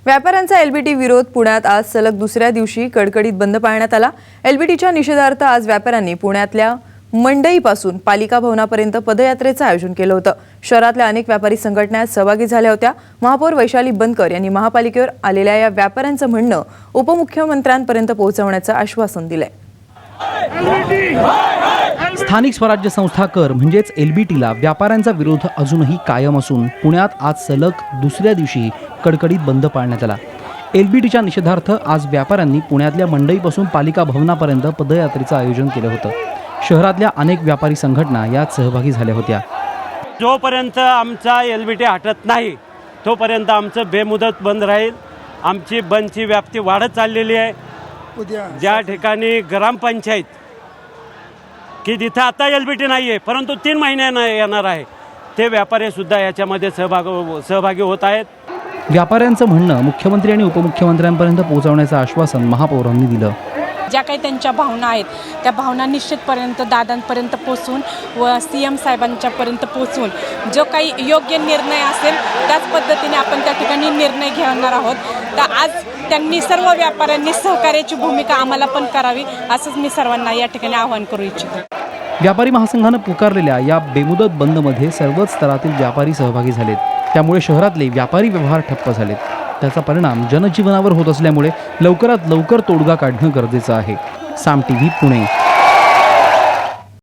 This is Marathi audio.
व्यापाऱ्यांचा एलबीटी विरोध पुण्यात आज सलग दुसऱ्या दिवशी कडकडीत बंद पाळण्यात आला। एलबीटीच्या निषेधार्थ आज व्यापाऱ्यांनी पुण्यातल्या मंडईपासून पालिका भवनापर्यंत पदयात्रेचं आयोजन केलं होतं। शहरातल्या अनेक व्यापारी संघटना सहभागी झाल्या होत्या। महापौर वैशाली बनकर यांनी महापालिकेवर आलेल्या या व्यापाऱ्यांचं म्हणणं उपमुख्यमंत्र्यांपर्यंत पोहोचवण्याचं आश्वासन दिलंय। स्थानिक स्वराज्य संस्था कर म्हणजेच एलबीटीला व्यापाऱ्यांचा विरोध अजूनही कायम असून पुण्यात आज सलग दुसऱ्या दिवशी कडकडीत बंद पाळण्यात आला। एलबीटीच्या निषेधार्थ आज व्यापाऱ्यांनी पुण्यातल्या मंडईपासून पालिका भवनापर्यंत पदयात्रेचं आयोजन केलं होतं। शहरातल्या अनेक व्यापारी संघटना यात सहभागी झाल्या होत्या। जोपर्यंत आमचा एलबीटी हटत नाही तोपर्यंत आमचं बेमुदत बंद राहील। आमची बंदची व्याप्ती वाढत चाललेली आहे। ज्या ठिकाणी ग्रामपंचायत की जिथे आता एलबीटी नाही आहे परंतु 3 महिन्यांना येणार आहे ते व्यापारी सुद्धा याच्यामध्ये सहभागी होत आहेत। व्यापाऱ्यांचं म्हणणं मुख्यमंत्री आणि उपमुख्यमंत्र्यांपर्यंत पोहोचवण्याचं आश्वासन महापौरांनी दिलं। ज्या काही त्यांच्या भावना आहेत त्या भावना निश्चितपर्यंत दादांपर्यंत पोहोचून व सीएम साहेबांच्यापर्यंत पोहोचून जो काही योग्य निर्णय असेल त्याच पद्धतीने आपण त्या ठिकाणी निर्णय घेणार आहोत। तर आज त्यांनी सर्व व्यापाऱ्यांनी सहकार्याची भूमिका आम्हाला पण करावी असंच मी सर्वांना या ठिकाणी आवाहन करू इच्छितो। व्यापारी महासंघानं पुकारलेल्या या बेमुदत बंदमध्ये सर्वच स्तरातील व्यापारी सहभागी झालेत। त्यामुळे शहरातले व्यापारी व्यवहार ठप्प झालेत। त्याचा परिणाम जनजीवनावर होत असल्यामुळे लवकरात लवकर तोडगा काढणं गरजेचं आहे। साम टीव्ही पुणे।